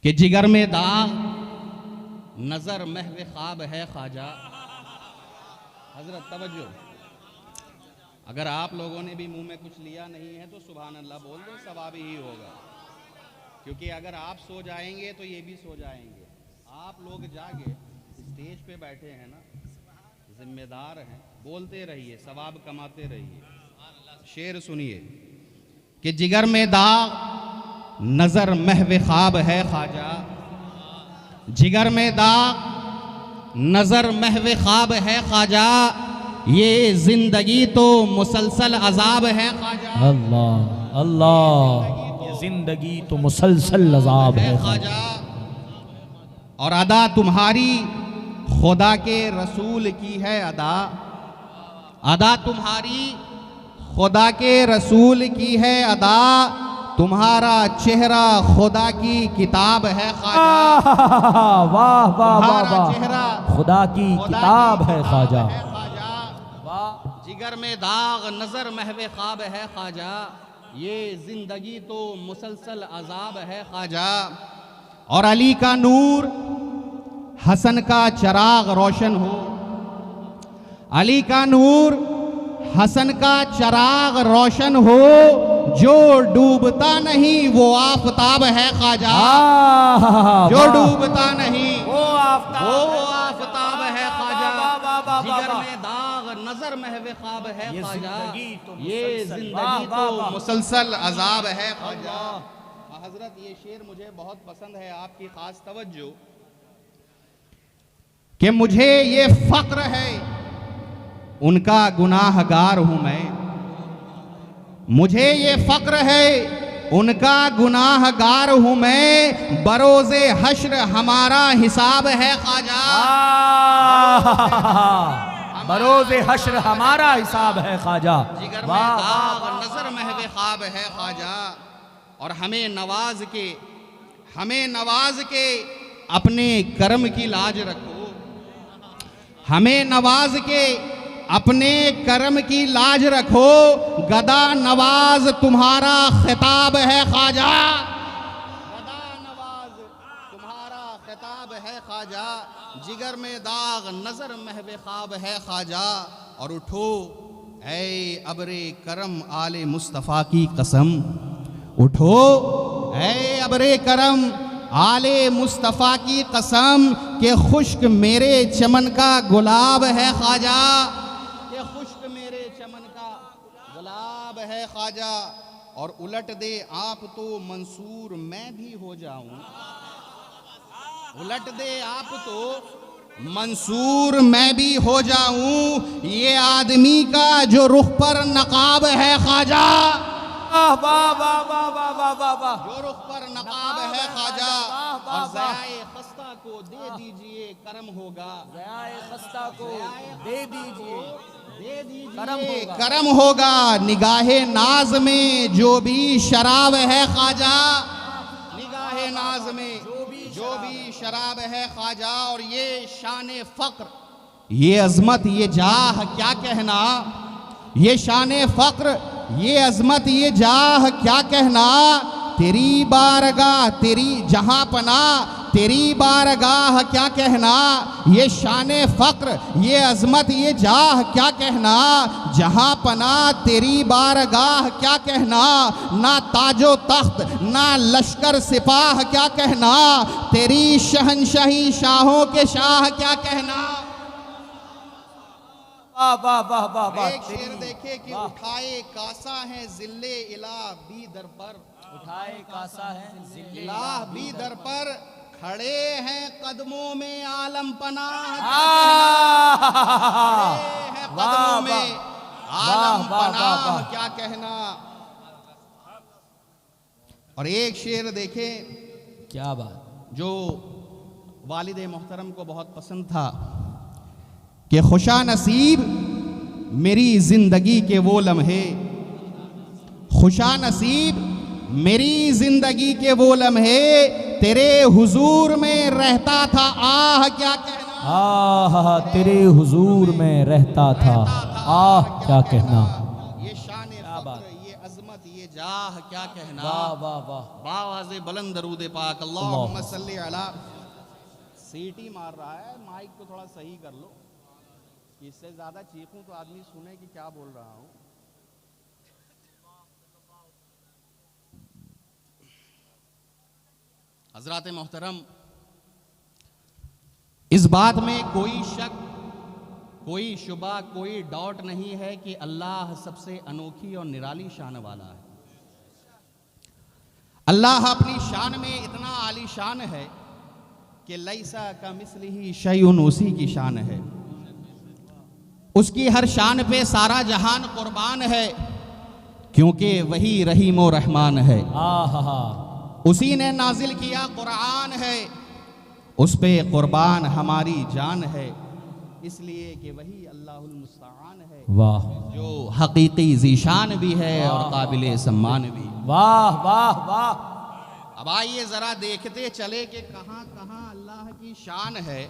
कि जिगर में दाग नजर महव ख्वाब है ख्वाजा। हजरत तवज्जो, अगर आप लोगों ने भी मुंह में कुछ लिया नहीं है तो सुभान अल्लाह बोल दो, सवाब ही होगा। क्योंकि अगर आप सो जाएंगे तो ये भी सो जाएंगे। आप लोग जागे, स्टेज पे बैठे हैं ना, जिम्मेदार हैं, बोलते रहिए, सवाब कमाते रहिए। शेर सुनिए कि जिगर में दाग नजर महव ख्वाब है ख्वाजा। जिगर में दाग नजर महव ख्वाब है ख्वाजा, ये जिंदगी तो मुसलसल अजाब है ख्वाजा। अल्लाह अल्लाह, ये जिंदगी तो मुसलसल अजाब है ख्वाजा। और अदा तुम्हारी खुदा के रसूल की है अदा। अदा तुम्हारी खुदा के रसूल की है अदा। तुम्हारा चेहरा खुदा की किताब है ख्वाजा। वाह वाह वाह वाह, चेहरा खुदा की किताब है ख्वाजा। वाह, जिगर में दाग नजर महव ख्वाब है ख्वाजा, ये जिंदगी तो मुसलसल अजाब है ख्वाजा। और अली का नूर हसन का चराग रोशन हो। अली का नूर हसन का चराग रोशन हो, जो डूबता नहीं वो आफताब है ख्वाजा। जो डूबता नहीं वो आफताब है ख्वाजा। जिगर में दाग नजर महव ख्वाब है ख्वाजा, ये जिंदगी तो मुसलसल अजाब है ख्वाजा। हजरत, ये शेर मुझे बहुत पसंद है, आपकी खास तवज्जो कि मुझे ये फक्र है उनका गुनाहगार हूं मैं। मुझे ये फक्र है उनका गुनाहगार हूं मैं। बरोज़े हश्र हमारा हिसाब है ख्वाजा। बरोज़े हश्र हमारा हिसाब है ख्वाजा। जिगर में दाग नजर महव ख्वाब है ख्वाजा। और हमें नवाज के अपने कर्म की लाज रखो। हमें नवाज के अपने कर्म की लाज रखो। गदा नवाज तुम्हारा खिताब है ख्वाजा। गदा नवाज तुम्हारा खिताब है ख्वाजा। जिगर में दाग नजर महव ख्वाब है ख्वाजा। और उठो ऐ अबरे करम आले मुस्तफ़ा की कसम। उठो ऐ अबरे करम आले मुस्तफ़ा की कसम, के खुश्क मेरे चमन का गुलाब है ख्वाजा। के खुश्क मेरे चमन का गुलाब है ख्वाजा। और उलट दे आप तो मंसूर मैं भी हो जाऊं। उलट दे आप तो मंसूर मैं भी हो जाऊं। ये आदमी का जो रुख पर नकाब है ख्वाजा। वाह वाह वाह वाह वाह वाह वाह वाह, जो रुख पर नकाब है ख्वाजा। और ज़याए खस्ता को दे दीजिए करम होगा। ज़याए खस्ता को दे दीजिए, दे दीजिए करम होगा। निगाहे नाज में जो भी शराब है ख्वाजा। निगाहे नाज में जो भी शराब है ख्वाजा। और ये शान फक्र, ये अजमत, ये जाह क्या कहना। ये शान फक्र, ये अजमत, ये जाह क्या कहना। तेरी बारगाह तेरी जहां पना, तेरी बारगाह क्या कहना। ये शान फक्र, ये अजमत, ये जाह क्या कहना। जहां पना तेरी बारगाह क्या कहना। ना ताजो तख्त ना लश्कर सिपाह क्या कहना। तेरी शहनशाही शाहों के शाह क्या कहना। वाह वाह वाह वाह। एक शेर देखे कि उठाए कासा है जिल्ले इलाह भी दर पर। उठाए कासा है जिल्ले इलाह भी दर पर, खड़े हैं कदमों में आलम पनाह। कदमों में आलम पनाह क्या कहना। और एक शेर देखे, क्या बात, जो वालिद मोहतरम को बहुत पसंद था कि खुशा नसीब मेरी जिंदगी के वो लम्हे। खुशा नसीब मेरी जिंदगी के वो लम्हे, तेरे हुजूर में रहता था आह क्या कहना। आह तेरे हुजूर में रहता था आह क्या कहना। ये शान फक्र, ये अजमत, ये जाह क्या कहना। वाह वाह वाह। बावाज़े बुलंद दरूद पाक। अल्लाहुम्मा सल्ली अला। सीटी मार रहा है, माइक को थोड़ा सही कर लो, इससे ज्यादा चीखूं तो आदमी सुने कि क्या बोल रहा हूं। हजरात मोहतरम, इस बात में कोई शक, कोई शुबा, कोई डाउट नहीं है कि अल्लाह सबसे अनोखी और निराली शान वाला है। अल्लाह अपनी शान में इतना आली शान है कि लैसा का मिस्लिही शैउन, उसी की शान है। उसकी हर शान पे सारा जहान कुर्बान है, क्योंकि वही रहीम और रहमान है। उसी ने नाजिल किया कुरान है, उस पे कुर्बान हमारी जान है, इसलिए कि वही अल्लाहुल मुस्तआन है। वाह। जो हकीकी ज़ीशान भी है और काबिले सम्मान भी। वाह वाह वाह। अब आइए जरा देखते चले कि कहाँ कहाँ अल्लाह की शान है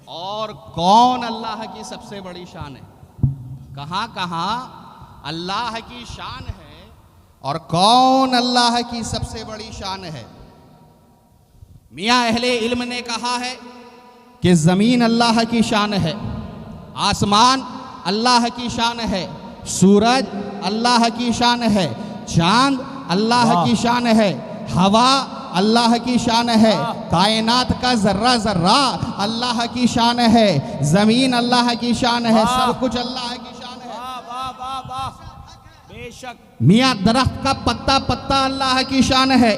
और कौन अल्लाह की सबसे बड़ी शान है। कहाँ कहाँ अल्लाह की शान है और कौन अल्लाह की सबसे बड़ी शान है। मियाँ अहले इल्म ने कहा है कि ज़मीन अल्लाह की शान है, आसमान अल्लाह की शान है, सूरज अल्लाह की शान है, चांद अल्लाह की शान है, हवा अल्लाह की शान है, कायनात का जर्रा जर्रा अल्लाह की शान है, ज़मीन अल्लाह की शान है, सब कुछ अल्लाह की शान है। वाह वाह वाह। बेशक। मियाँ दरख्त का पत्ता पत्ता अल्लाह की शान है,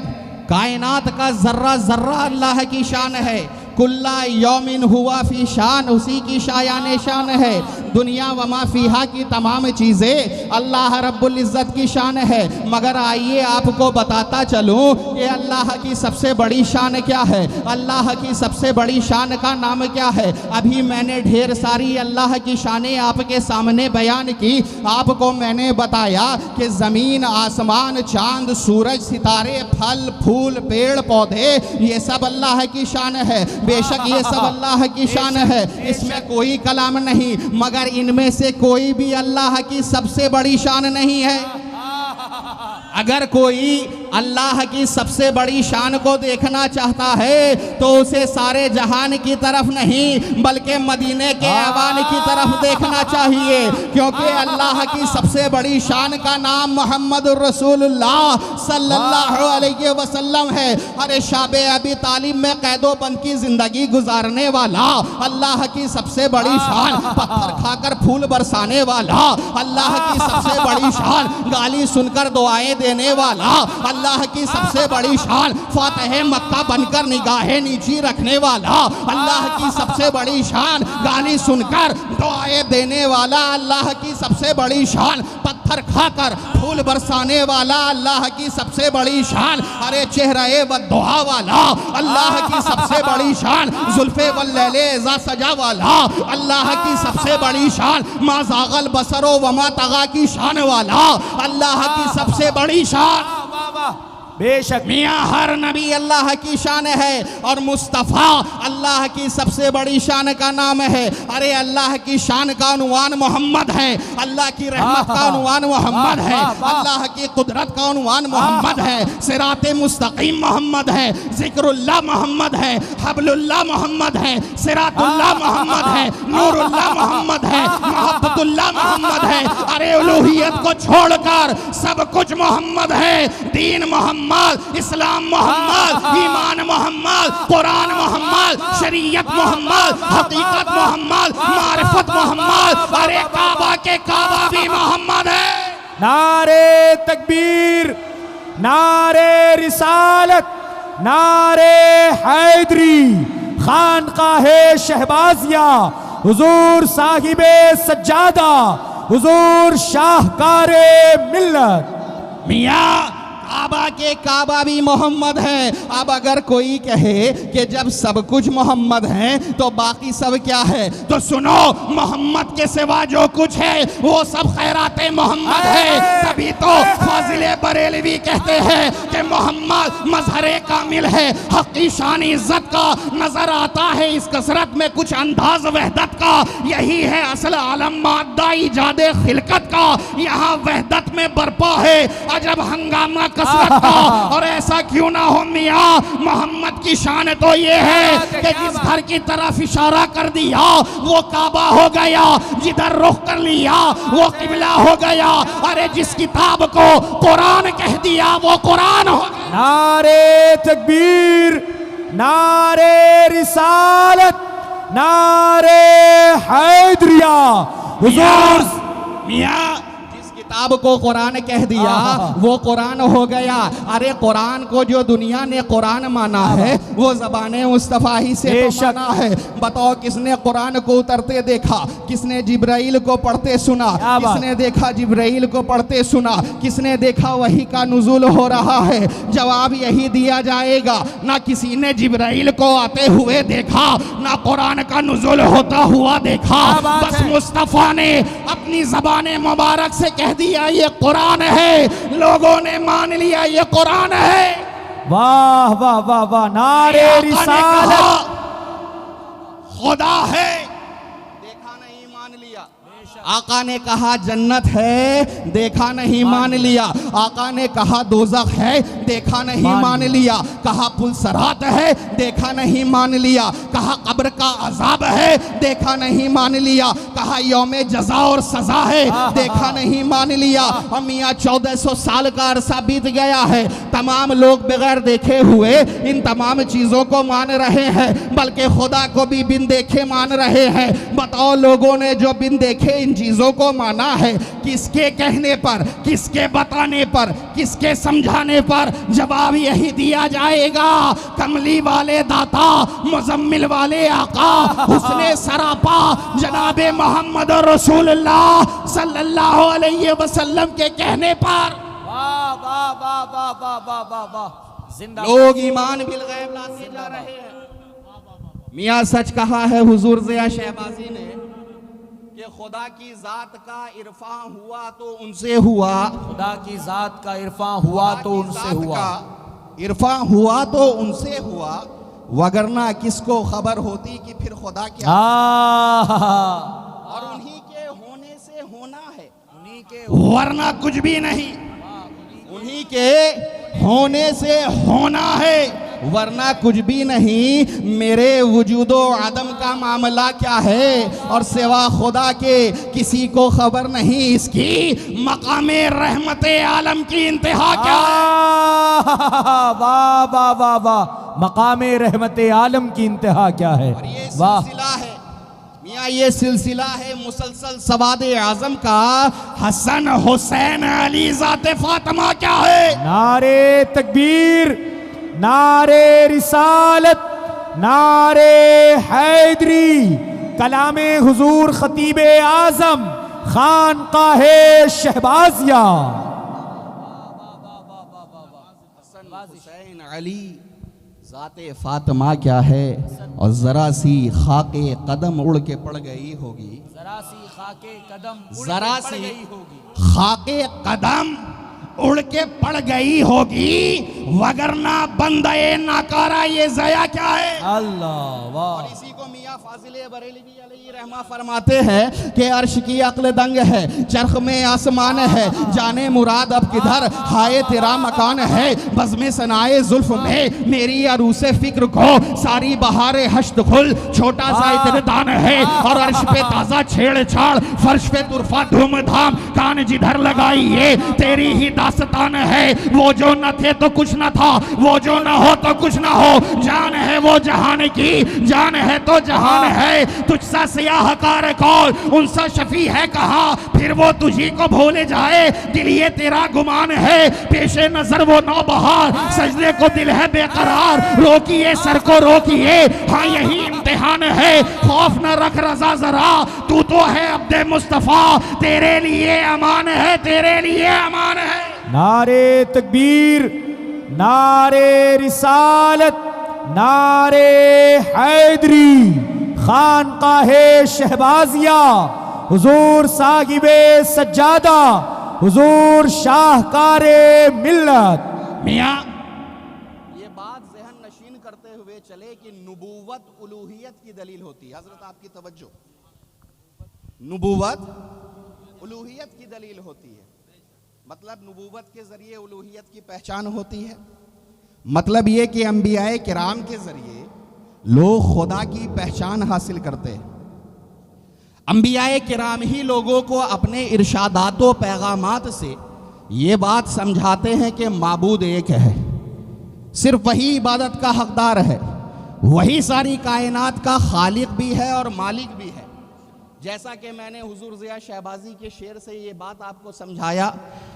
कायनात का जर्रा जर्रा अल्लाह की शान है, कुल्ला यौमिन हुआ फी शान, उसी की शायान शान है। दुनिया वमा फीहा की तमाम चीज़ें अल्लाह रब्बुल इज़्ज़त की शान है। मगर आइए आपको बताता चलूँ कि अल्लाह की सबसे बड़ी शान क्या है, अल्लाह की सबसे बड़ी शान का नाम क्या है। अभी मैंने ढेर सारी अल्लाह की शानें आपके सामने बयान की। आपको मैंने बताया कि ज़मीन, आसमान, चांद, सूरज, सितारे, फल फूल, पेड़ पौधे, ये सब अल्लाह की शान है। बेशक ये सब अल्लाह की शान है, इसमें कोई कलाम नहीं, मगर इनमें से कोई भी अल्लाह की सबसे बड़ी शान नहीं है। अगर कोई अल्लाह की सबसे बड़ी शान को देखना चाहता है तो उसे सारे जहान की तरफ नहीं बल्कि मदीने के ऐवान की तरफ देखना चाहिए, क्योंकि अल्लाह की सबसे बड़ी शान का नाम मोहम्मदुर रसूलुल्लाह सल्लल्लाहु अलैहि वसल्लम है। अरे शाबे अबी तालिब में कैदो बंद की जिंदगी गुजारने वाला अल्लाह की सबसे बड़ी शान, पत्थर खाकर फूल बरसाने वाला अल्लाह की सबसे बड़ी शान, गाली सुनकर दुआएं देने वाला अल्लाह की सबसे बड़ी शान, फातिह मक्का बनकर निगाहें नीची रखने वाला अल्लाह की सबसे बड़ी शान, गाली सुनकर दुआएं देने वाला अल्लाह की सबसे बड़ी शान, पत्थर खाकर फूल बरसाने वाला अल्लाह की सबसे बड़ी शान, अरे चेहरे व दुआ वाला अल्लाह की सबसे बड़ी शान, जुल्फे व लैले ज़ा सजा वाला अल्लाह की सबसे बड़ी शान, मा ज़ागल बसरो व मा तगा की शान वाला अल्लाह की सबसे बड़ी शान। बेशक। मियाँ हर नबी अल्लाह की शान है और मुस्तफ़ा अल्लाह की सबसे बड़ी शान का नाम है। अरे अल्लाह की शान का उन्वान मोहम्मद है, अल्लाह की रहमत का उन्वान मोहम्मद है, अल्लाह की कुदरत का उन्वान मोहम्मद है, सिराते मुस्तकीम मोहम्मद है, जिक्रुल्लाह मोहम्मद है, हबलुल्लाह मोहम्मद है, सिरातुल्लाह मोहम्मद है, नूरुल्लाह मोहम्मद है, मोहब्बतुल्लाह मोहम्मद है। अरे उलूहियत को छोड़कर सब कुछ मोहम्मद है। दीन मोहम्मद, इस्लाम मोहम्मद, ईमान मोहम्मद, कुरान मोहम्मद, शरीयत मोहम्मद, हकीकत मोहम्मद, मारिफत मोहम्मद, अरे काबा के काबा भी मोहम्मद है। नारे तकबीर, नारे रिसालत, नारे हैदरी, खानकाहे शहबाजिया, हुजूर साहिबे सज्जादा, हुजूर शाहकारे मिल्लत। मियाँ काबा के काबा भी मोहम्मद है। अब अगर कोई कहे कि जब सब कुछ मोहम्मद है तो बाकी सब क्या है, तो सुनो, मोहम्मद के सिवा जो कुछ है वो सब खैराते मोहम्मद है। तभी तो फाजिले बरेलवी कहते हैं कि मोहम्मद मजहरे कामिल है, हकी शान इज्जत का नजर आता है इस कसरत में कुछ अंदाज वहदत का। यही है असल आलम मादा इजादे खिलकत का, यहाँ वहदत में बरपा है अजब हंगामा कसरत का। और ऐसा क्यों ना हो मियाँ, मोहम्मद की शान तो ये है कि जिस घर की तरफ इशारा कर दिया वो काबा हो गया, जिधर रुख कर लिया वो किबला हो गया। अरे जिस किताब को कुरान कह दिया वो कुरान हो गया। नारे तकबीर, नारे रिसालत, नारे हैदरिया। हुजूर मियाँ जिस किताब को कुरान कह दिया वो कुरान हो गया। अरे कुरान को जो दुनिया ने कुरान माना है वो ज़बाने मुस्तफ़ा ही से तो माना है। बताओ किसने कुरान को उतरते देखा, किसने जिब्राइल को पढ़ते सुना, किसने देखा जिब्राइल को पढ़ते सुना, किसने देखा वही का नुज़ूल हो रहा है। जवाब यही दिया जाएगा, ना किसी ने जिब्राइल को आते हुए देखा, ना कुरान का नुज़ूल होता हुआ देखा। बस मुस्तफ़ा ने अपनी ज़बाने मुबारक से कह दिया ये कुरान है, लोगों ने मान लिया ये कुरान है। वाह वाह वाह वाह, नारे रिसालत। खुदा है, देखा नहीं मान लिया। आका ने कहा जन्नत है, देखा नहीं मान लिया। आका ने कहा दोज़ख है, देखा नहीं मान लिया। कहा पुल सरात है, देखा नहीं मान लिया। कहा कब्र का अजाब है, देखा नहीं मान लिया। कहा यौमे जजा और सजा है, देखा नहीं मान लिया। और मियाँ 1400 साल का अरसा बीत गया है, तमाम लोग बगैर देखे हुए इन तमाम चीज़ों को मान रहे हैं, बल्कि खुदा को भी बिन देखे मान रहे हैं। बताओ लोगों ने जो बिन देखे इन चीजों को माना है, किसके कहने पर, किसके बताने पर, किसके समझाने पर? जवाब यही दिया जाएगा, कमली वाले दाता, मुजम्मिल वाले आका, हुस्ने सरापा जनाबे मोहम्मद रसूलुल्लाह सल्लल्लाहु अलैहि वसल्लम के कहने पर। वाह वाह वाह वाह वाह वाह वाह वाह। जिंदा लोग ईमान बिल गैब लाते जा रहे हैं। मियाँ सच कहा है हुजूर ज़िया शहबाजी ने कि खुदा की जात का इरफा हुआ तो उनसे हुआ, खुदा की जात का इरफा हुआ तो उनसे हुआ, इरफा हुआ तो उनसे हुआ, वगरना किसको खबर होती कि फिर खुदा क्या। और उन्हीं के होने से होना है, उन्हीं के वरना कुछ भी नहीं, उन्हीं के होने से होना है वरना कुछ भी नहीं। मेरे वजूदो आदम का मामला क्या है और सिवा खुदा के किसी को खबर नहीं। इसकी मकामे रहमते आलम की इंतहा क्या है। वाह वाह वाह वाह, मकामे रहमते आलम की इंतहा क्या है। वाह है मियाँ, ये सिलसिला है मुसलसल सवादे आजम का। हसन हुसैन अली ज़ाते फातिमा क्या है। नारे तकबीर, नारे रिसालत, नारे हैदरी, कलामे हुजूर खतीबे आजम खानकाहे शहबाजिया। हुसैन अली ज़ाते फातिमा क्या है। और जरा सी खाके कदम उड़ के पड़ गई होगी, जरा सी खाके कदम जरा सी खाके कदम उड़ के पड़ गई होगी, वगरना बंदे नाकारा ये ज़या क्या है। अल्लाह वाह। और इसी को मियाँ फाजिले बरेलवी अलैहि रहमा फरमाते हैं कि अर्श की अक्ल दंग है, चरख में आसमान है, जाने मुराद अब किधर, हाय तेरा मकान है। बज़्म सनाए जुल्फ में मेरी अरूसे फिक्र को, सारी बहारे हश्त खुल, छोटा सा इत्मीनान है। और अर्श पे ताज़ा छेड़छाड़, फर्श पे तुरफा धूमधाम, कान जिधर लगाइए तेरी ही दास्तान है। वो जो न थे तो कुछ न था, वो जो न हो तो कुछ न हो, जान है वो जहान की, जान है तो जहान है। तुझसा सियाह कार कौन, उनसा शफी है कहाँ, फिर वो तुझी को भूले जाए, दिल ये तेरा गुमान है। पेशे नजर वो नौबहार, सजदे को दिल है बेकरार, रोकिए सर को रोकिए, हाँ यही इम्तिहान है। खौफ न रख रजा जरा, तू तो है अब्दे मुस्तफ़ा, तेरे लिए अमान है, तेरे लिए अमान है। नारे तकबीर, नारे रिसालत, नारे हैदरी, खानकाहे शहबाजिया, हुजूर साहिबे सज्जादा, हुजूर शाहकारे मिल्लत। मियाँ ये बात ज़हन नशीन करते हुए चले कि नुबुव्वत उलूहियत की दलील होती है। हजरत आपकी तवज्जो, नुबुव्वत उलूहियत की दलील होती है। मतलब नुबुव्वत के जरिए उलूहियत की पहचान होती है। मतलब ये कि अंबियाए किराम के जरिए लोग खुदा की पहचान हासिल करते हैं। अंबियाए किराम ही लोगों को अपने इरशादात व पैगामात से ये बात समझाते हैं कि माबूद एक है, सिर्फ वही इबादत का हकदार है, वही सारी कायनात का खालिक भी है और मालिक भी है। जैसा कि मैंने हुजूर ज़िया शहबाजी के शेर से ये बात आपको समझाया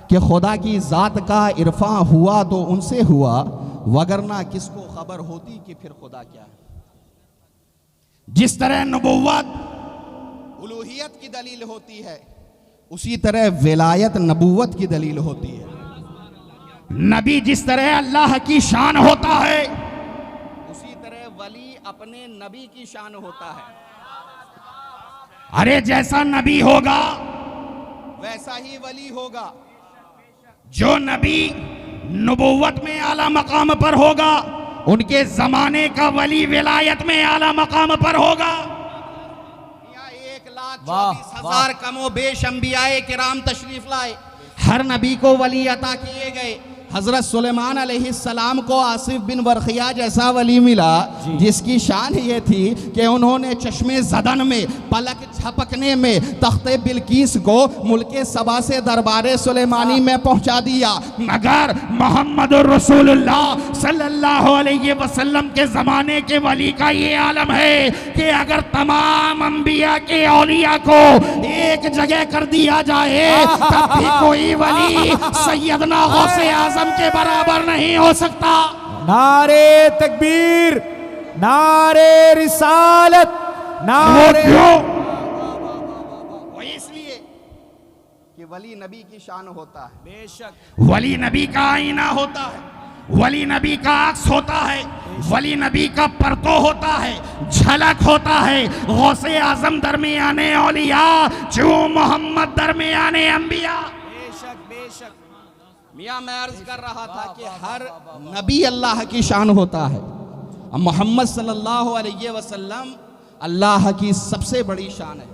कि खुदा की ज़ात का इरफा हुआ तो उनसे हुआ, वगरना किसको खबर होती कि फिर खुदा क्या है। जिस तरह नबुव्वत उलूहियत की दलील होती है, उसी तरह विलायत नबुव्वत की दलील होती है। नबी जिस तरह अल्लाह की शान होता है, उसी तरह वली अपने नबी की शान होता है। अरे जैसा नबी होगा वैसा ही वली होगा। जो नबी नबुव्वत में आला मकाम पर होगा, उनके जमाने का वली विलायत में आला मकाम पर होगा। 1,24,000 कमो बेश अंबियाए किराम तशरीफ लाए, हर नबी को वली अता किए गए। हजरत सुलेमान अलैहिस्सलाम को आसिफ बिन वर्खिया जैसा वली मिला, जिसकी शान ये थी कि उन्होंने चश्मे ज़दन में पलक झपकने में तख्ते बिल्कीस को मुल्के सबा से दरबारे सुलेमानी में पहुंचा दिया। मगर मोहम्मद रसूलुल्लाह सल्लल्लाहु अलैहि वसल्लम के ज़माने के वली का ये आलम है कि अगर तमाम अंबिया के औलिया को एक जगह कर दिया जाए, तब भी कोई वली सैयदना गौसे आज़म के बराबर नहीं हो सकता। नारे तकबीर, नारे रिसालत, नारे वो इसलिए कि वली नबी की शान होता है। बेशक वली नबी का आईना होता है, वली नबी का अक्स होता है, वली नबी का परतो होता है, झलक होता है। गौसे आजम दरमियाने औलिया, जो मोहम्मद दरमियाने अंबिया। बेशक बेशक मियाँ मैं अर्ज कर रहा था कि हर नबी अल्लाह की शान होता है। अब मोहम्मद सल्लल्लाहु अलैहि वसल्लम अल्लाह की सबसे बड़ी शान है,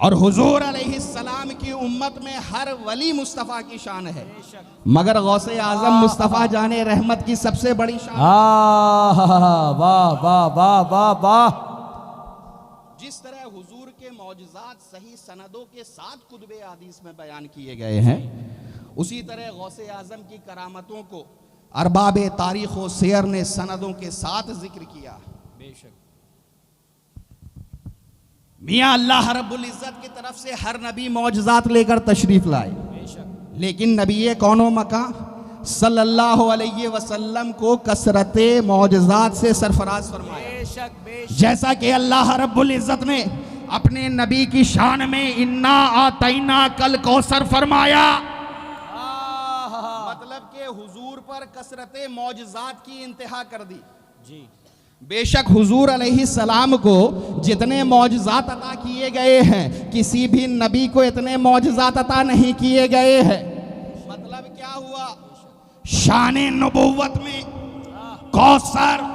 और हुजूर अलैहिस्सलाम की उम्मत में हर वली मुस्तफ़ा की शान है। मगर गौसे आजम मुस्तफ़ा जाने रहमत की सबसे बड़ी शान। वाह वाह वाह वाह वाह। जिस तरह हुजूर के मौजज़ात सही सनदों के साथ कुतुबे हदीस में बयान किए गए हैं, उसी तरह गौसे आजम की करामतों को अरबाबे तारीख व सियर ने सनदों के साथ जिक्र किया। बेशक मियाँ अल्लाह रब्बुल इज़्ज़त की तरफ से हर नबी मौजज़ात लेकर तशरीफ लाए, लेकिन नबी कौनो मका सल्लल्लाहु अलैहि वसल्लम को कसरते मौजज़ात से सरफराज फरमाया। जैसा कि अल्लाह रब्बुल इज़्ज़त ने अपने नबी की शान में इन्ना आतैना कल कौसर फरमाया। मतलब के हुजूर पर कसरते मौजज़ात की इंतहा कर दी। जी बेशक हुजूर अलैहिस्सलाम को जितने मौजज़ात अता किए गए हैं, किसी भी नबी को इतने मौजज़ात अता नहीं किए गए हैं। मतलब क्या हुआ, शान नबुव्वत में कौसर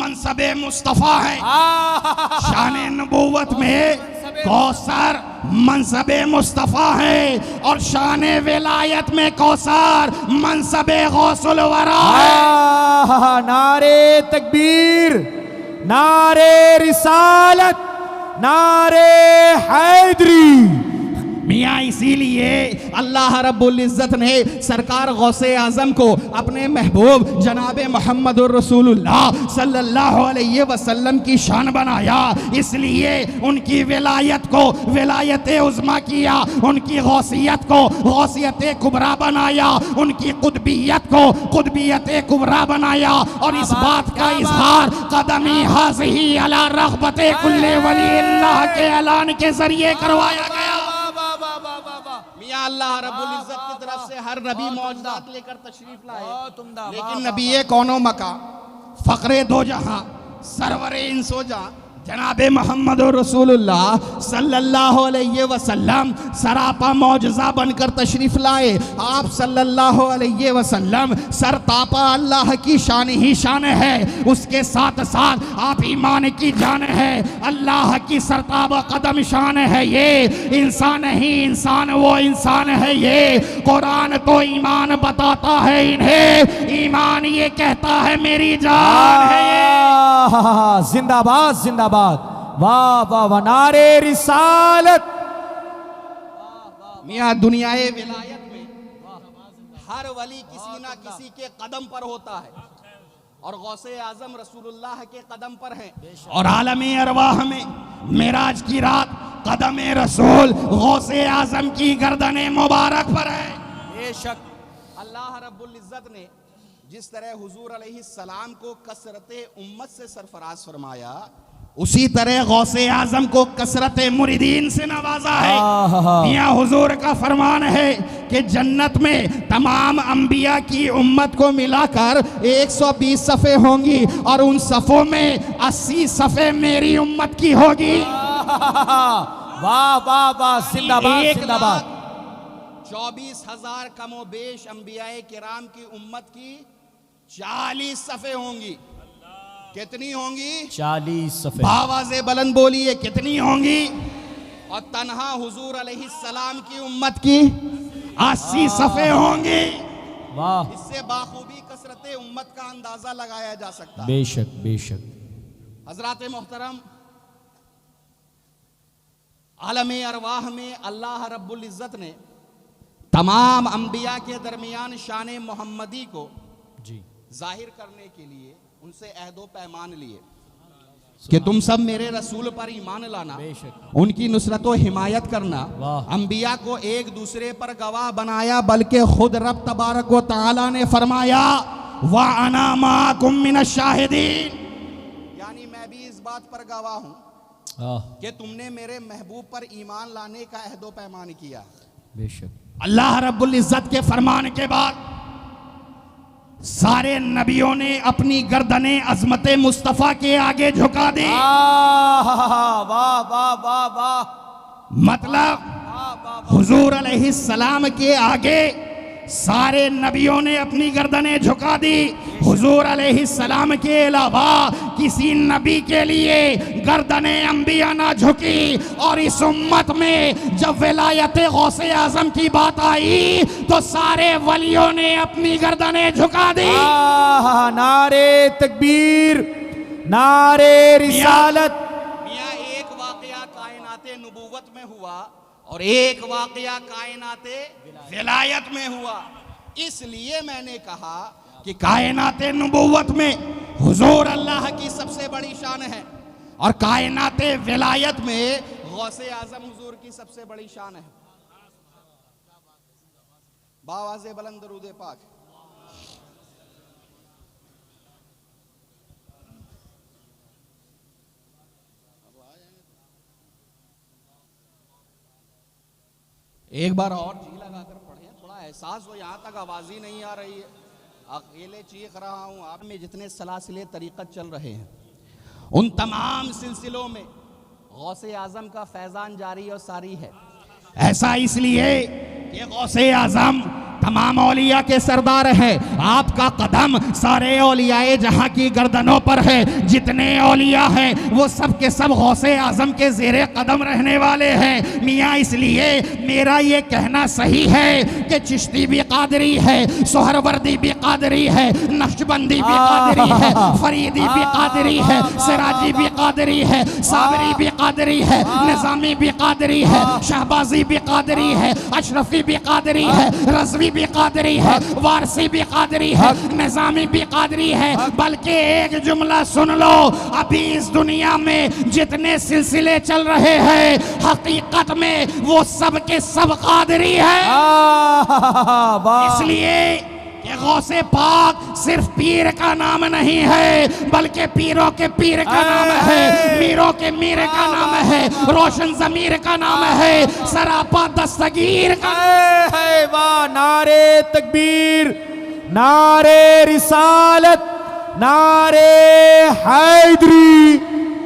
मनसबे मुस्तफ़ा है। शान नबुव्वत में कौसर मनसबे मुस्तफ़ा है, और शान विलायत में कौसर मनसबे गौसुल वरा है। नारे तकबीर, नारे रिसालत, नारे हैदरी। मियाँ इसीलिए अल्लाह रब्बुल इज़्ज़त ने सरकार गौसे आज़म को अपने महबूब जनाब मोहम्मद रसूलुल्लाह सल्लल्लाहु अलैहि वसल्लम की शान बनाया। इसलिए उनकी विलायत को विलायत उज़्मा किया, उनकी गौसियत को गौसियत कुबरा बनाया, उनकी कुतबियत को कुतबियत कुबरा बनाया। और इस बात का इजहार कदमी हाज़िही अला रग़बते कुल्ले वली अल्लाह के ऐलान के जरिए करवाया गया। मियां अल्लाह रब्बुल इज्जत की तरफ से हर नबी मौजूदात लेकर तशरीफ लाए, बहुत उम्दा, लेकिन नबी कौनो मका फकरे दो जहां सरवरे इंसो जहां जनाबे मोहम्मद रसूलुल्लाह सल्लल्लाहु अलैहि वसल्लम सरापा मौजज़ा बनकर तशरीफ लाए। आप सल्लल्लाहु अलैहि वसल्लम सरतापा अल्लाह की शान ही शान है, उसके साथ साथ आप ईमान की जान है, अल्लाह की सरताबा कदम शान है। ये इंसान नहीं इंसान वो इंसान है, ये कुरान तो ईमान बताता है इन्हें, ईमान ये कहता है मेरी जान है ये। जिंदाबाद जिंदाबाद, वाह वाह वाह, नारे रिसालत। मियां दुनियाए विलायत में हर वली किसी ना किसी के कदम पर होता है, और गौसे आजम रसूलुल्लाह के कदम पर है, और आलमे अरवाह में मेराज की रात कदम रसूल गौसे आजम की गर्दने मुबारक पर है। बेशक अल्लाह रब्बुल इज्जत ने जिस तरह हुजूर अलैहिस्सलाम को कसरते उम्मत से सरफराज फरमाया, उसी तरह गौसे आजम को कसरत मुरीदीन से नवाजा है। मियां हुजूर का फरमान है कि जन्नत में तमाम अंबिया की उम्मत को मिलाकर 120 सफ़े होंगी, और उन सफ़ों में 80 सफ़े मेरी उम्मत की होगी। वाह वाह वाह, जिंदाबाद जिंदाबाद। 24,000 कमो बेश अंबियाए किराम की उम्मत की 40 सफ़े होंगी। कितनी होंगी? 40 सफ़े। आवाज़े बुलंद बोलिए कितनी होंगी? और तन्हा हुजूर अलैहिस्सलाम की उम्मत की 80 सफ़े होंगी। वाह, इससे बाखूबी कसरत उम्मत का अंदाजा लगाया जा सकता है। बेशक बेशक। हजरात मोहतरम, आलमे अरवाह में अल्लाह रब्बुल इज्जत ने तमाम अंबिया के दरमियान शान मोहम्मदी को जी जाहिर करने के लिए उनसे अहदो पैमान लिए कि तुम सब मेरे रसूल पर ईमान लाना, बेशक। उनकी नुसरत व हिमायत करना। वाह। अंबिया को एक दूसरे पर गवाह बनाया, बल्कि खुद रब तबारक व तआला ने फरमाया व अना माकुम मिनश शाहिदीन, यानी मैं भी इस बात पर गवाह हूं कि तुमने मेरे महबूब पर ईमान लाने का अहदो पैमान किया। बेशक। अल्लाह रब्बुल इज्जत के फरमान के बाद सारे नबियों ने अपनी गर्दनें अजमत मुस्तफ़ा के आगे झुका दी। वाह वाह वाह वाह वाह, मतलब हुजूर अलैहिस्सलाम के आगे सारे नबियों ने अपनी गर्दनें झुका दी। हुजूर अलैहिस्सलाम के अलावा किसी नबी के लिए गर्दनें अंबिया ना झुकी। और इस उम्मत में जब विलायत गौसे आजम की बात आई तो सारे वलियों ने अपनी गर्दनें झुका दी। नारे तकबीर, नारे रिसालत। मियां एक वाकया कायनाते नबूवत में हुआ और एक वाकया कायनाते विलायत में हुआ। इसलिए मैंने कहा कि कायनाते नबूवत में हुजूर अल्लाह की सबसे बड़ी शान है, और कायनाते विलायत में गौसे आजम हुजूर की सबसे बड़ी शान है। बावाज़े बुलंद दरूद पाक। एक बार और जी लगाकर पढ़ें, थोड़ा एहसास हो। यहाँ तक आवाज़ ही नहीं आ रही है, अकेले चीख रहा हूँ। आप में जितने सलासिले तरीक़त चल रहे हैं उन तमाम सिलसिलों में गौसे आज़म का फैज़ान जारी और सारी है। ऐसा इसलिए कि गौसे आज़म तमाम औलिया के सरदार है। आपका कदम सारे औलियाए जहां की गर्दनों पर है। जितने औलिया हैं वो सब के सब गौसे आजम के ज़ेरे कदम रहने वाले हैं। मियाँ इसलिए मेरा ये कहना सही है कि चिश्ती भी कादरी है, सोहरवर्दी भी कादरी है, नक्शबंदी भी कादरी है, फरीदी भी कादरी है, सिराजी भी कादरी है, साबरी भी कादरी है, निजामी भी कादरी है, शहबाजी भी कादरी है, अशरफी भी कादरी है, रज़वी भी कादरी है, वारसी भी कादरी है, निजामी भी कादरी है। बल्कि एक जुमला सुन लो, अभी इस दुनिया में जितने सिलसिले चल रहे हैं हकीकत में वो सब के सब कादरी है। इसलिए कि गौसे पाक सिर्फ पीर का नाम नहीं है बल्कि पीरों के पीर का नाम है, मीरों के मीर का नाम है, रोशन ज़मीर का नाम है, सरापा दस्तगीर का है। वाह, नारे तकबीर, नारे रिसालत, नारे हैदरी।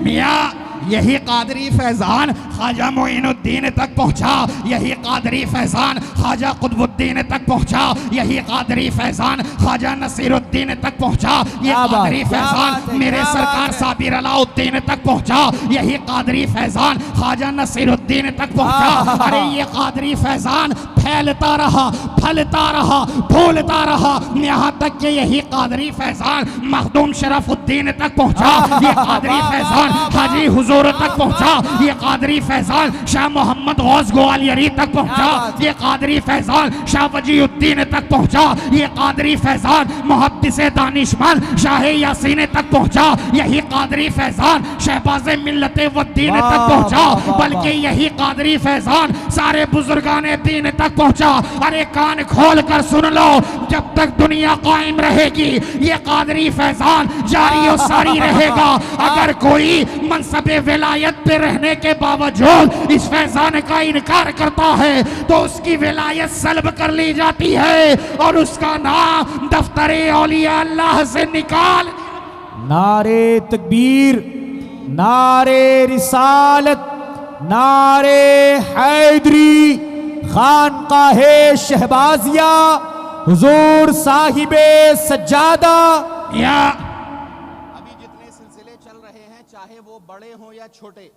मियाँ यही कादरी फैजान ख्वाजा मोइनुद्दीन तक पहुंचा, यही कादरी फैजान ख्वाजा कुतुबुद्दीन तक पहुंचा, यही कादरी फैजान ख्वाजा नसीरुद्दीन तक पहुंचा, ये कादरी फैजान मेरे सरकार साबिर अलाउद्दीन तक पहुंचा, यही कादरी फैजान ख्वाजा नसीरुद्दीन तक पहुंचा। अरे ये कादरी फैजान फैलता रहा, फलता रहा, फूलता रहा, यहाँ तक कि यही कादरी फैजान मखदूम शरफुद्दीन तक पहुंचा, ये कादरी फैजान हाजी हुजूर तक पहुंचा, ये कादरी फैजान शाह मोहम्मद गौस ग्वालियरी तक पहुंचा, ये कादरी फैजान शाह वजीउद्दीन तक पहुंचा, ये कादरी फैजान मुहद्दिस दानिशमंद शाह यासीन तक पहुंचा, यही कादरी फैजान शहबाज मिल्लत वद्दीन तक पहुंचा, बल्कि यही कादरी फैजान सारे बुजुर्गान दीन तक पहुंचा। अरे कान खोल कर सुन लो, जब तक दुनिया कायम रहेगी ये कादरी फैजान जारी और सारी रहेगा। अगर कोई मनसबे विलायत पे रहने के बावजूद इस फैजान का इनकार करता है तो उसकी विलायत सल्ब कर ली जाती है और उसका नाम दफ्तरे औलिया अल्लाह से निकाल। नारे तकबीर, नारे रिसालत, नारे हैदरी, खानकाहे शहबाजिया, हुजूर साहिबे सज्जादा। या अभी जितने सिलसिले चल रहे हैं, चाहे वो बड़े हों या छोटे,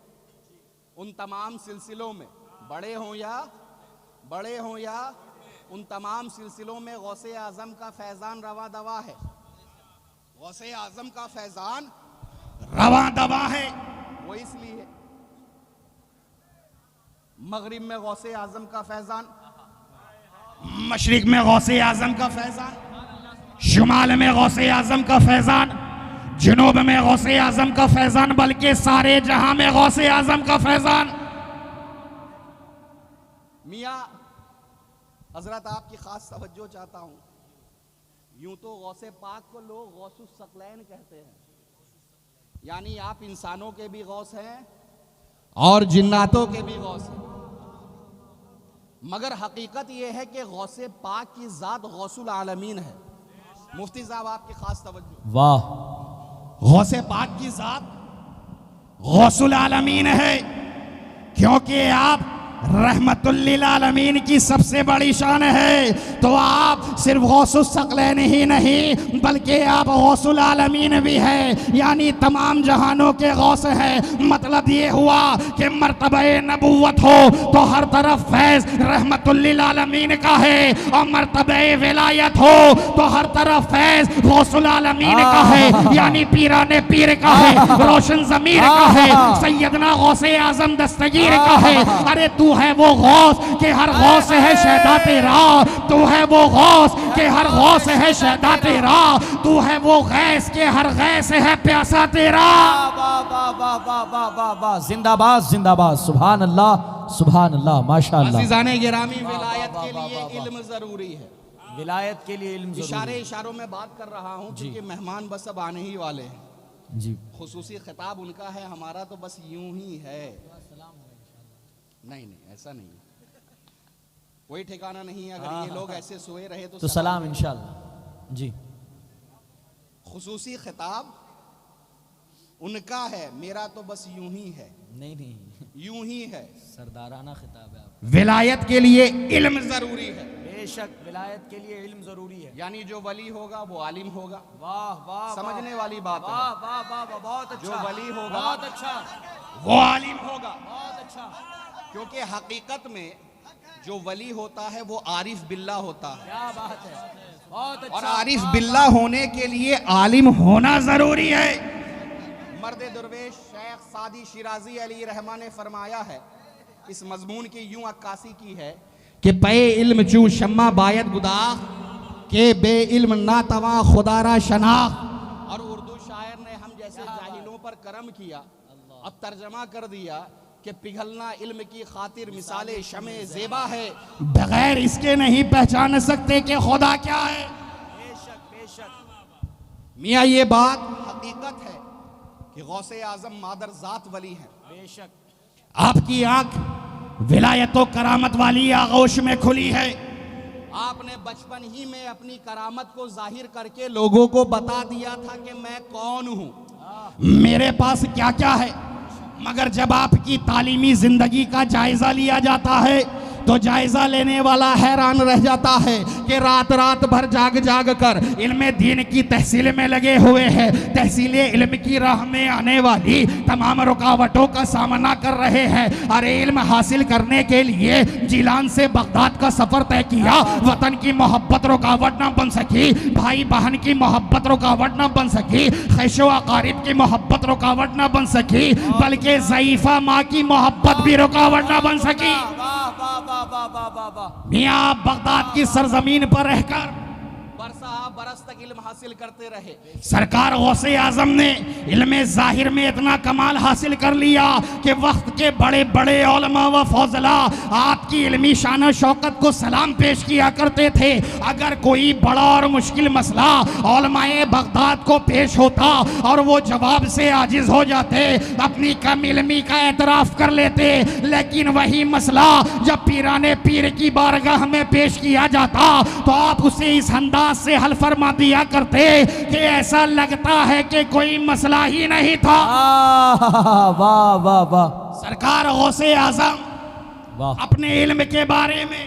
उन तमाम सिलसिलों में बड़े हों या उन तमाम सिलसिलों में गौसे आजम का फैजान रवा दवा है, गौसे आजम का फैजान रवा दवा है। वो इसलिए मगरिब में गौसे आजम का फैजान, मशरिक में गौसे आजम का फैजान, शुमाल में गौसे आजम का फैजान, जुनूब में गौसे आजम का फैजान, बल्कि सारे जहां में गौसे आजम का फैजान। मियाँ हजरत आपकी खास तवज्जो चाहता हूं, यूं तो गौसे पाक को लोग गौसुस सकलैन कहते हैं, यानी आप इंसानों के भी गौस हैं और जिन्नातों के भी गौस हैं, मगर हकीकत यह है कि गौसे पाक की जात गौसुल आलमीन है। मुफ्ती साहब आपकी खास तवज्जो। वाह, गौसे पाक की जात गौसुल आलमीन है, क्योंकि आप रहमतुल्लिल आलमीन की सबसे बड़ी शान है। तो आप सिर्फ गौसुस सकलैन ही नहीं बल्कि आप गौसुल आलमीन भी है, यानी तमाम जहानों के गौस हैं। मतलब ये हुआ कि मर्तबे नबुव्वत हो तो हर तरफ फैज रहमतुल्लिल आलमीन का है, और मर्तबे विलायत हो तो हर तरफ फैज गौसुल आलमीन का है, यानी पीराने पीर का है, रोशन ज़मीर का है, सैयदना गौसे आजम दस्तगीर का है। अरे तू है वो गौस के हर गौस है शहदा तेरा, तू है वो गौस के हर गौस है शहदा तेरा, तू है वो गैस के हर गैस है प्यासा तेरा। वाह वाह वाह वाह वाह वाह वाह, जिंदाबाद जिंदाबाद, सुभान अल्लाह सुभान अल्लाह, माशाअल्लाह। अज़ीज़ाने गिरामी, विलायत के लिए इल्म जरूरी है, विलायत के लिए इल्म जरूरी। इशारों में बात कर रहा हूँ क्योंकि मेहमान बस अब आने ही वाले हैं जी। खुसूसी खिताब उनका है, हमारा तो बस यूं ही है। नहीं ऐसा नहीं, कोई ठिकाना नहीं है। अगर ये लोग ऐसे सोए रहे तो सलाम इंशाअल्लाह जी। खुसूसी खिताब उनका है, मेरा तो बस यूं ही है। नहीं यूं ही है, सरदाराना खिताब है। विलायत के लिए इल्म जरूरी है, बेशक विलायत के लिए इल्म जरूरी है, यानी जो वली होगा वो आलिम होगा। वाह वाह, समझने वाली बात है। वाह वाह वाह, बहुत अच्छा। जो वली होगा बहुत अच्छा, वो आलिम होगा, बहुत अच्छा। क्योंकि हकीकत में जो वली होता है वो आरिफ बिल्ला होता है। क्या बात है, बहुत अच्छा। और आरिफ बिल्ला होने के लिए आलिम होना जरूरी है। मर्द दुर्वेश शेख सादी शिराजी अली रहमान ने फरमाया है, इस मजमून की यूं अक्कासी की है कि पे इल्म चू शम्मा बायत गुदा के बे इल्म ना तवा खुदारा शनाख। और उर्दू शायर ने हम जैसे जाहिलों पर करम किया, अब तर्जमा कर दिया कि पिघलना इल्म की खातिर मिसाले शमे ज़ेबा है, बगैर इसके नहीं पहचान सकते कि खुदा क्या है। बेशक मियाँ ये बात हकीकत है कि गौसे आजम मादर जात वली है। बेशक आपकी आंख विलायतो करामत वाली आगोश में खुली है। आपने बचपन ही में अपनी करामत को जाहिर करके लोगों को बता दिया था कि मैं कौन हूं, मेरे पास क्या क्या है। मगर जब आपकी तालीमी जिंदगी का जायजा लिया जाता है तो जायजा लेने वाला हैरान रह जाता है कि रात रात भर जाग जाग कर इल्म दीन की तहसील में लगे हुए हैं, तहसील इल्म की राह में आने वाली तमाम रुकावटों का सामना कर रहे हैं। अरे इल्म हासिल करने के लिए जिलान से बगदाद का सफर तय किया, वतन की मोहब्बत रुकावट ना बन सकी, भाई बहन की मोहब्बत रुकावट ना बन सकी, खैशो अकारिब की मोहब्बत रुकावट ना बन सकी, बल्कि ज़ईफा माँ की मोहब्बत भी रुकावट ना बन सकी। मियाँ बगदाद की सरजमीन पर रहकर बरस तक इल्म हासिल करते रहे। सरकार गौसे आजम ने इल्म जाहिर में इतना कमाल हासिल कर लिया कि वक्त के बड़े बड़े उलमा व फौजला आपकी इल्मी शान शौकत को सलाम पेश किया करते थे। अगर कोई बड़ा और मुश्किल मसला उलमाए बगदाद को पेश होता और वो जवाब से आजिज हो जाते, अपनी कम इल्मी का एतराफ कर लेते, लेकिन वही मसला जब पीराने पीर की बारगाह में पेश किया जाता तो आप उसे इस अंदाज से हल फरमा दिया करते कि ऐसा लगता है कि कोई मसला ही नहीं था। वाह वाह वाह। सरकार गौसे आजम वाह अपने इल्म के बारे में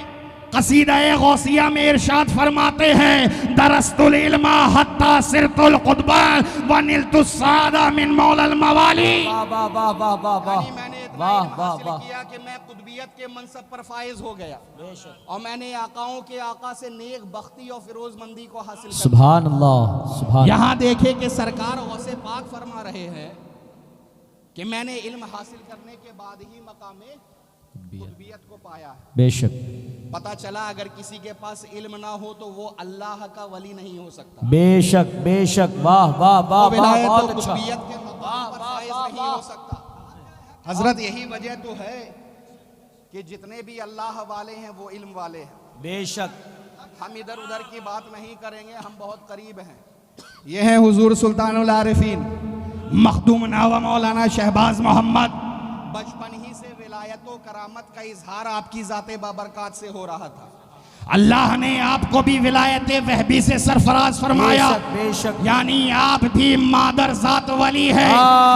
कसीदा गौसिया में इरशाद फरमाते हैं, दरस्तुल इल्मा हत्ता सिरतुल कुतबा व निलतुस सादा मिन मौलल मवाली। वाह वाह वाह वाह वाह वाह। मैंने इतना वाह, इल्म वाह, हासिल वाह। किया कि मैं कुतबियत के मनसब पर फाइज हो गया और मैंने आकाओं के आका से नेक बख्ती और फिरोजमंदी को हासिल कर। सुभान अल्लाह सुभान। यहाँ देखे कि सरकार गौसे पाक फरमा रहे हैं कि मैंने इल्म हासिल करने के बाद ही मकामे कुतबियत को पाया है। बेशक पता चला अगर किसी के पास इल्म ना हो तो वो अल्लाह का वली नहीं हो सकता। बेशक बेशक। वाह वाह वाह वो वाह। विलायत बहुत और अच्छा। कुतबियत के मकाम पर फाइज नहीं हो सकता। हजरत यही वजह तो है कि जितने भी अल्लाह वाले हैं वो इल्म वाले हैं। बेशक। हम इधर उधर की बात नहीं करेंगे, हम बहुत करीब हैं। ये हैं हुजूर सुल्तानुल आरिफीन मखदूम नावा मौलाना शहबाज मोहम्मद। बचपन ही से विलायतो करामत का इजहार आपकी जाते बाबरकात से हो रहा था। अल्लाह ने आपको भी विलायत वहबी से सरफराज फरमाया, बेशक बेशक। यानी आप भी मादर जात वली है।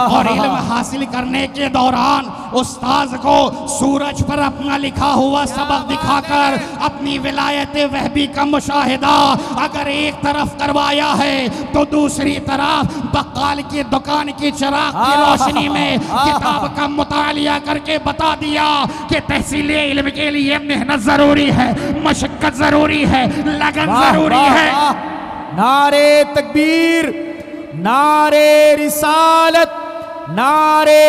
और इल्म हासिल करने के दौरान उस्ताद को सूरज पर अपना लिखा हुआ सबक दिखाकर अपनी विलायत वहबी का मुशाहिदा अगर एक तरफ करवाया है तो दूसरी तरफ बक्काल की दुकान की चिराग की रोशनी में किताब का मुतालिया करके बता दिया कि तहसीले इल्म के लिए मेहनत जरूरी है, मशक्कत जरूरी है, लगन जरूरी है। नारे तकबीर, नारे रिसालत, नारे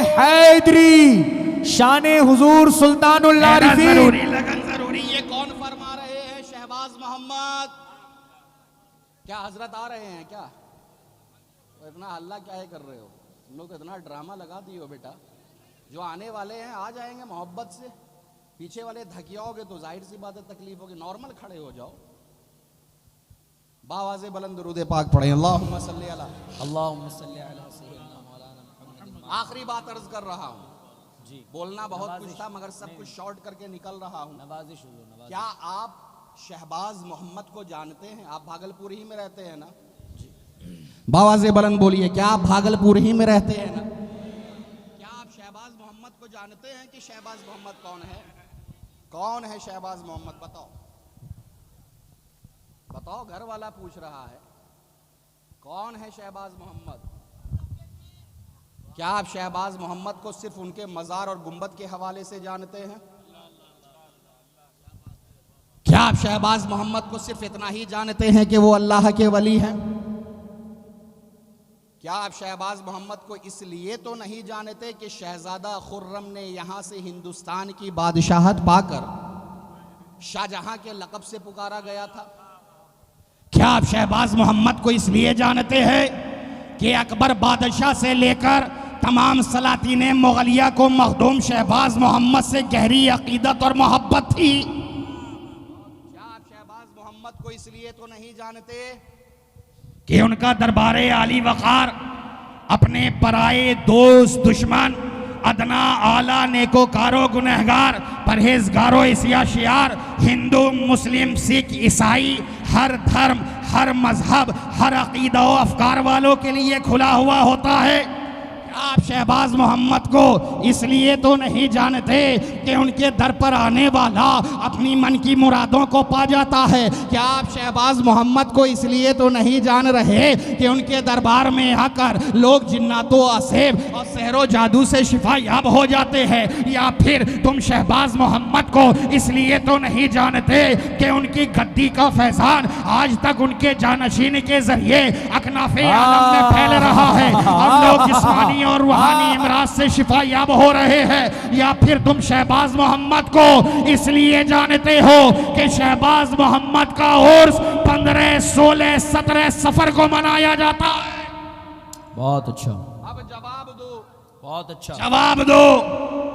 हैदरी, शाने हुजूर सुल्तानुल आरिफीन। जरूरी, लगन जरूरी। ये कौन फरमा रहे हैं? शहबाज मोहम्मद। क्या हजरत आ रहे हैं क्या? तो इतना हल्ला क्या है कर रहे हो? तुम लोग इतना ड्रामा लगा दिए हो बेटा। जो आने वाले हैं आ जाएंगे मोहब्बत से, पीछे वाले धकियाओगे तो जाहिर सी बात है तकलीफ होगी। नॉर्मल खड़े हो जाओ, बावाज़े बुलंद दुरूद पाक पढ़े। अल्लाहुम्मा सल्ली अला अल्लाहुम्मा सल्ली अला सय्यिदना मौलाना मुहम्मद। आखिरी बात अर्ज कर रहा हूँ जी, बोलना बहुत कुछ था मगर सब कुछ शॉर्ट करके निकल रहा हूँ। नवाजिश हुजूर, नवाजिश। क्या आप शहबाज मोहम्मद को जानते हैं? आप भागलपुर ही में रहते हैं ना? बावाज़े बुलंद बोलिए, क्या आप भागलपुर ही में रहते हैं ना? क्या आप शहबाज मोहम्मद को जानते हैं कि शहबाज मोहम्मद कौन है? कौन है शहबाज मोहम्मद? बताओ बताओ, घर वाला पूछ रहा है कौन है शहबाज मोहम्मद? क्या आप शहबाज मोहम्मद को सिर्फ उनके मज़ार और गुंबद के हवाले से जानते हैं? क्या आप शहबाज मोहम्मद को सिर्फ इतना ही जानते हैं कि वो अल्लाह के वली हैं? क्या आप शहबाज मोहम्मद को इसलिए तो नहीं जानते कि शहजादा खुर्रम ने यहां से हिंदुस्तान की बादशाहत पाकर शाहजहां के लक़ब से पुकारा गया था? क्या आप शहबाज मोहम्मद को इसलिए जानते हैं कि अकबर बादशाह से लेकर तमाम सलातीन मुगलिया को मखदूम शहबाज मोहम्मद से गहरी अकीदत और मोहब्बत थी? क्या आप शहबाज मोहम्मद को इसलिए तो नहीं जानते कि उनका दरबारे आली वक़ार अपने पराए दोस्त दुश्मन अदना आला नेकोकारो गुनहगार परहेजगारो इसिया शियार हिंदू मुस्लिम सिख ईसाई हर धर्म हर मजहब हर अकीदा व अफकार वालों के लिए खुला हुआ होता है। आप शहबाज मोहम्मद को इसलिए तो नहीं जानते कि उनके दर पर आने वाला अपनी मन की मुरादों को पा जाता है। क्या आप शहबाज मोहम्मद को इसलिए तो नहीं जान रहे कि उनके दरबार में आकर लोग जिन्नातों असेब और सहरो जादू से शिफा याब हो जाते हैं? या फिर तुम शहबाज मोहम्मद को इसलिए तो नहीं जानते कि उनकी गद्दी का फैजान आज तक उनके जानशीन के जरिए अकनाफे आलम में फैल रहा है? हम लोग जिस्मानी और रूहानी इमराज से शिफा याब हो रहे हैं। या फिर तुम शहबाज मोहम्मद को इसलिए जानते हो कि शहबाज मोहम्मद का उर्स 15, 16, 17 सफर को मनाया जाता है? बहुत अच्छा, अब जवाब दो, बहुत अच्छा जवाब दो।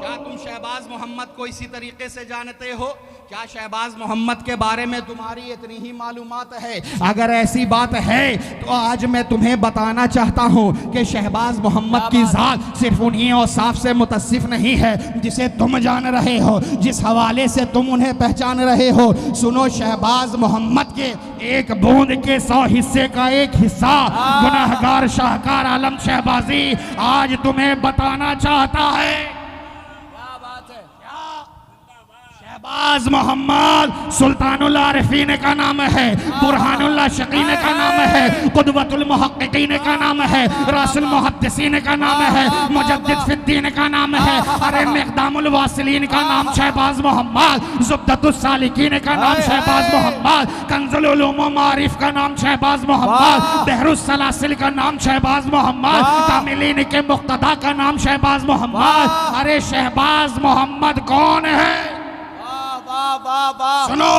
क्या तुम शहबाज मोहम्मद को इसी तरीके से जानते हो? क्या शहबाज मोहम्मद के बारे में तुम्हारी इतनी ही मालूमात है? अगर ऐसी बात है तो आज मैं तुम्हें बताना चाहता हूं कि शहबाज मोहम्मद की जात सिर्फ उन्हीं औसाफ से मुतसिफ नहीं है जिसे तुम जान रहे हो, जिस हवाले से तुम उन्हें पहचान रहे हो। सुनो, शहबाज मोहम्मद के एक बूंद के 100 हिस्से का एक हिस्सा गुनहगार शाहकार आलम शहबाजी आज तुम्हें बताना चाहता है। शहबाज मोहम्मद सुल्तानुल आरिफीन का नाम है, बुरहानुल शकीन का नाम है, कुदवतुल मुहक्किकीन का नाम है, रासुल मुहद्दिसीन का नाम है, मुजद्दिद फिद्दीन का नाम है, अरे मिक़दामुल वासिलीन का नाम शहबाज मोहम्मद, ज़ुब्दतुस सालिकीन का नाम शहबाज मोहम्मद, कंज़ुल उलूम व मारिफ का नाम शहबाज मोहम्मद, बहरुस सलासिल का नाम शहबाज मोहम्मद, कामिलीन के मुक्तदा का नाम शहबाज मोहम्मद। अरे शहबाज मोहम्मद कौन है? सुनो,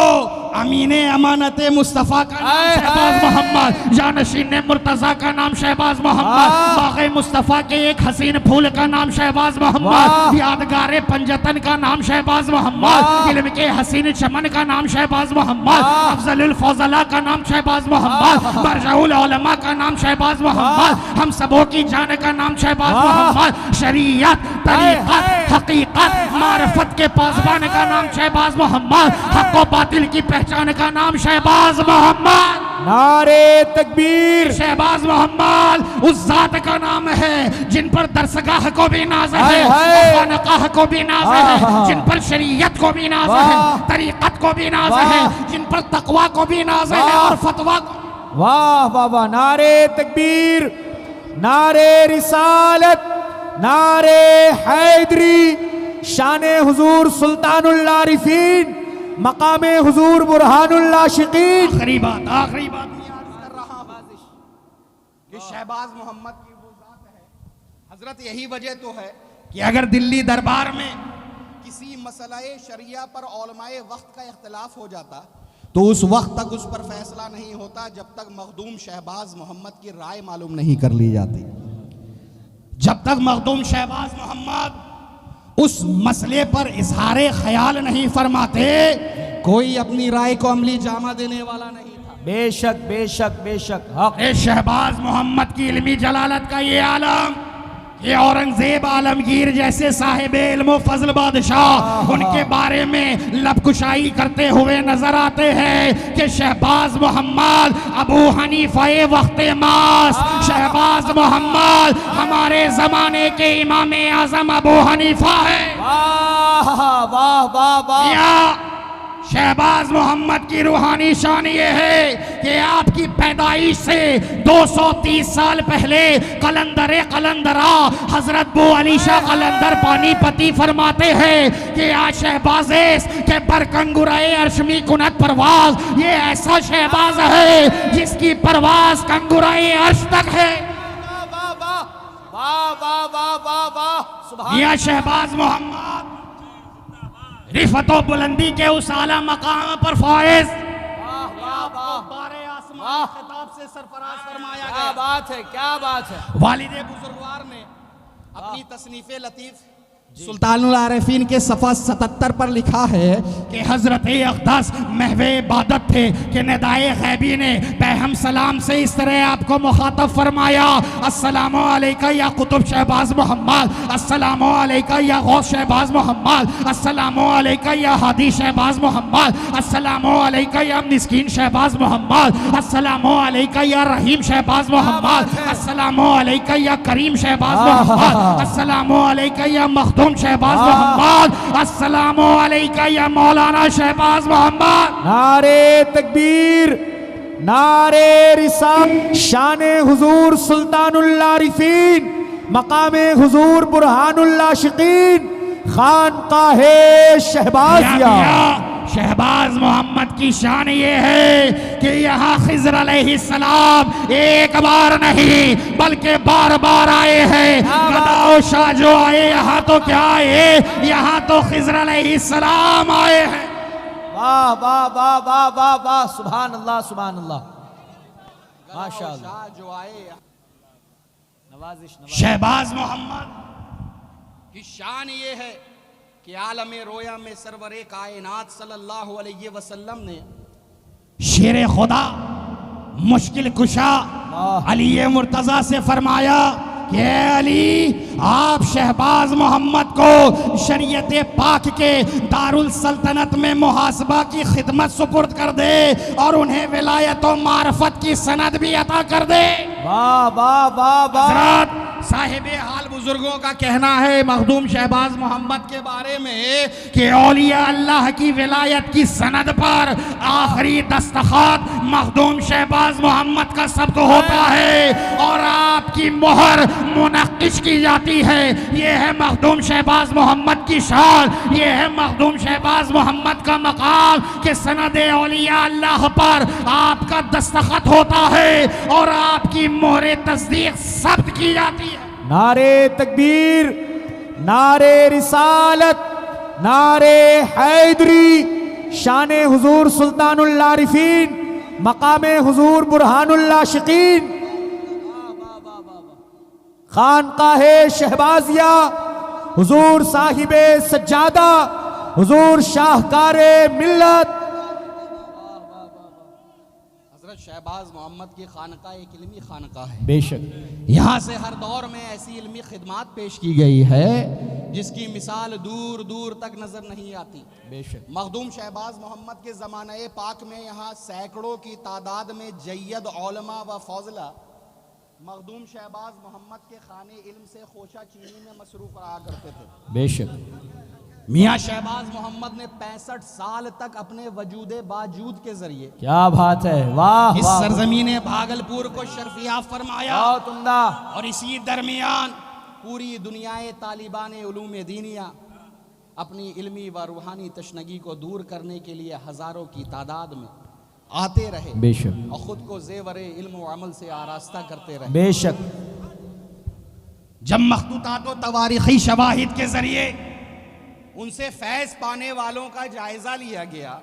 अमीने अमानत मुस्तफ़ा का नाम शहबाज मोहम्मद, जानशीन मुर्तज़ा का नाम शहबाज मोहम्मद, बाग़े मुस्तफ़ा के एक हसीन फूल का नाम शहबाज मोहम्मद, यादगारे पंजतन का नाम शहबाज मोहम्मद, इल्म के हसीन चमन का नाम शहबाज मोहम्मद, अफ़ज़लुल फ़ज़ला का नाम शहबाज मोहम्मद, मरजउल उलमा का नाम शहबाज मोहम्मद, हम सबों की जान का नाम शहबाज मोहम्मद, शरीयत तरीक़त हकीकत मारिफत के पासबान का नाम शहबाज मोहम्मद, हक़ व बातिल की पहचान का नाम शहबाज मोहम्मद। नारे तकबीर। शहबाज मोहम्मद उस जात का नाम है जिन पर दरसगाह को भी नाज है, खानकाह को भी नाज है, जिन पर शरीयत को भी नाज है, तरीक़त को भी नाज है, जिन पर तक़वा को भी नाज है और फतवा को। वाह वाह वाह, नारे तकबीर, नारे रिसालत, नारे हैदरी, शाने हुजूर सुल्तानुल आरिफीन, मकामे हुजूर बुरहानुल आशिकीन। आखिरी बात मैं अर्ज कर रहा हूं कि शहबाज मोहम्मद की वो जात है हजरत। यही वजह तो है कि अगर दिल्ली दरबार में किसी मसलाए शरिया पर उलमाए वक्त का इख्तिलाफ हो जाता तो उस वक्त तक उस पर फैसला नहीं होता जब तक मखदूम शहबाज मोहम्मद की राय मालूम नहीं कर ली जाती। जब तक मखदूम शहबाज मोहम्मद उस मसले पर इजहारे ख्याल नहीं फरमाते, कोई अपनी राय को अमली जामा देने वाला नहीं था। बेशक बेशक बेशक हक। शहबाज मोहम्मद की इल्मी जलालत का ये आलम, ये औरंगजेब आलमगीर जैसे साहिब इल्म फजल बादशाह उनके बारे में लबकुशाई करते हुए नजर आते हैं कि शहबाज मोहम्मद अबू हनीफा वक्ते मास, शहबाज मोहम्मद हमारे जमाने के इमाम आजम अबू हनीफा है। वाह वाह वाह वाह। या शहबाज मोहम्मद की रूहानी शान ये है कि आपकी पैदाइश से 230 साल पहले कलंदर कलंदरा हजरत बू अली शाह कलंदर पानीपती फरमाते हैं कि आज शहबाज़ के बरकंगुराए अर्शमी कुनत परवाज, ये ऐसा शहबाज है जिसकी परवाज कंगुराए अर्श तक है। वाह वाह वाह वाह वाह। या शहबाज मोहम्मद रिफतो बुलंदी के उस आला मकाम पर फायज बारे आसमान खिताब से सरफराज फरमाया गया। क्या बात है, क्या बात है। वालिद बुजुर्गवार ने अपनी तसनीफ़े लतीफ़ सुल्तानुल आरिफीन के सफ़ा 77 पर लिखा है कि हजरत अक़दस महवे इबादत थे कि निदाए गैबी ने पैहम सलाम से इस तरह आपको मुखातब फरमाया, अस्सलामु अलैका या कुतुब शहबाज मोहम्मद, अस्सलामु अलैका या गौस शहबाज मोहम्मद, अस्सलामु अलैका या हादी शहबाज मोहम्मद, अस्सलामु अलैका या मिस्कीन शहबाज मोहम्मद, अस्सलामु अलैका या रहीम शहबाज मोहम्मद, अस्सलामु अलैका या करीम शहबाज मोहम्मद, अस्सलामु अलैका या मखदूम शहबाज मोहम्मद, अस्सलामु अलैका या मौलाना शहबाज मोहम्मद। नारे तकबीर, नारे रिसालत, शान हुजूर सुल्तानुल आरिफीन, मकामे हुजूर बुरहानुल आशिकीन, खानकाहे शहबाजिया। शहबाज मोहम्मद की शान ये है कि यहाँ खिज़र अलैहिस्सलाम एक बार नहीं बल्कि बार बार आए हैं। गदाओ शाह जो आए यहाँ तो क्या आए, यहाँ तो खिज़र अलैहिस्सलाम आए हैं। वाह वाह वाह वाह वाह वाह, सुभान अल्लाह सुभान अल्लाह, माशाअल्लाह। जो आए नवाजिश शहबाज मोहम्मद की शान ये है कि आलम रोया में सरवरे कायनात सल्लल्लाहु अलैहि वसल्लम ने शेर खुदा मुश्किल कुशा अली मुर्तजा से फरमाया कि अली आप शहबाज मोहम्मद को शरीयत पाक के दारुल सल्तनत में मुहासबा की खिदमत सुपुर्द कर दे और उन्हें विलायत और मारफत की सनद भी अता कर दे। वाह वाह वाह वाह। हज़रत साहिब हाल बुजुर्गों का कहना है मखदूम शहबाज मोहम्मद के बारे में कि औलिया अल्लाह की विलायत की सनद पर आखिरी दस्तखत मखदूम शहबाज मोहम्मद का सबक होता है और आपकी मोहर मुनक्किश की जाती है। ये है मखदूम शहबाज मोहम्मद की शान, ये है मखदूम शहबाज मोहम्मद का मकाम कि सनद औलिया अल्लाह पर आपका दस्तखत होता है और आपकी मोहर तस्दीक सब्त की जाती है। नारे तकबीर, नारे रिसालत, नारे हैदरी, शान हुजूर सुल्तानुल आरिफीन, मकामे हुजूर बुरहानुल आशिकीन, खानकाहे शहबाजिया, हुजूर साहिबे सज्जादा, हुजूर शाहकारे मिल्लत। हजरत शहबाज मोहम्मद की खानका एक इल्मी खानका है। बेशक यहाँ से हर दौर में ऐसी इल्मी खिदमात पेश की गई है जिसकी मिसाल दूर दूर तक नजर नहीं आती। बेशक मखदूम शहबाज मोहम्मद के ज़माने पाक में यहाँ सैकड़ों की तादाद में जय्यद औलमा व फौजला मखदूम शहबाज मोहम्मद के खाने इल्म से खोशा चीनी में मसरूफ रहा करते थे। बेशक मियाँ शहबाज मोहम्मद ने 65 साल तक अपने वजूद बाजूद के जरिए क्या बात है, वाह इस वाह, सरजमीन भागलपुर को शर्फिया फरमाया बहुत उम्दा। और इसी दरमियान पूरी दुनियाए तालिबान उलूम दीनिया अपनी इल्मी व रूहानी तशनगी को दूर करने के लिए हजारों की तादाद में आते रहे। बेशक और खुद को जेवरे इल्म व अमल से आरास्ता करते रहे। बेशक जब मखतूतात व तवारीखी शवाहिद के जरिए उनसे फैज पाने वालों का जायजा लिया गया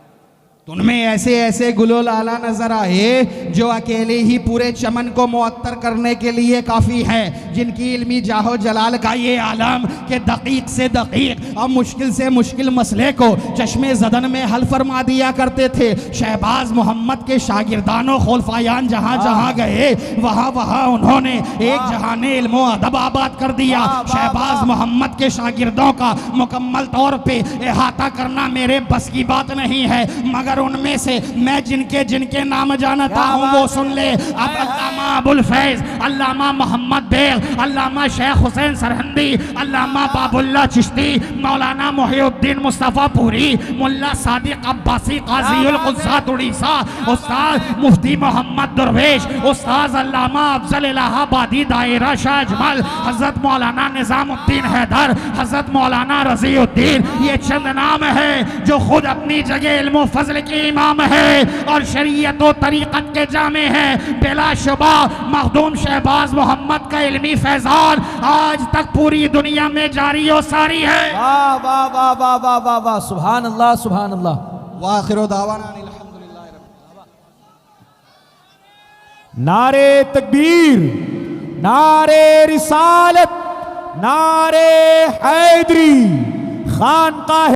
तो उनमें ऐसे ऐसे गुलोल आला नजर आए जो अकेले ही पूरे चमन को मुअत्तर करने के लिए काफी हैं, जिनकी इल्मी जाहो जलाल का ये आलम के दकीक से दकीक और मुश्किल से मुश्किल मसले को चश्मे जदन में हल फरमा दिया करते थे। शहबाज मोहम्मद के शागिर्दानों खुलफायान जहाँ जहाँ गए वहाँ वहाँ उन्होंने एक जहाने इल्मो अदब आबाद कर दिया। शहबाज मोहम्मद के शागिर्दों का मुकम्मल तौर पे अहाता करना मेरे बस की बात नहीं है, मगर उनमें से मैं जिनके जिनके नाम जानता हूँ वो सुन ले। अब अल्लामा अबुल फैज, अल्लामा मोहम्मद बेग, अल्लामा शेख हुसैन सरहंदी, अल्लामा बाबुल्ला चिश्ती, मौलाना मोहिउद्दीन मुस्तफ़ा पूरी, मुल्ला सादिक अब्बासी काज़ीउल क़ुद्सात उड़ीसा, उस्ताद मुफ्ती मोहम्मद दरवेश, उस्ताद अल्लामा अफजल इलाहाबादी दायरा शाह अजमल, हज़रत मौलाना निज़ामुद्दीन हैदर, हज़रत मौलाना रज़ीउद्दीन, ये चंद नाम है जो खुद अपनी जगह इल्म फजल के इमाम है और शरीयत और तरीक़त के जामे हैं। बिलाशुबा मखदूम शहबाज मोहम्मद का इल्मी फैज़ान आज तक पूरी दुनिया में जारी और सारी है। वाह वाह वाह वाह वाह वाह वाह, सुभान अल्लाह सुभान अल्लाह। वाखिर दावाना अल्हम्दुलिल्लाह रब्बिल आलमीन। नारे तकबीर, नारे रिसालत, नारे हैदरी खानकाह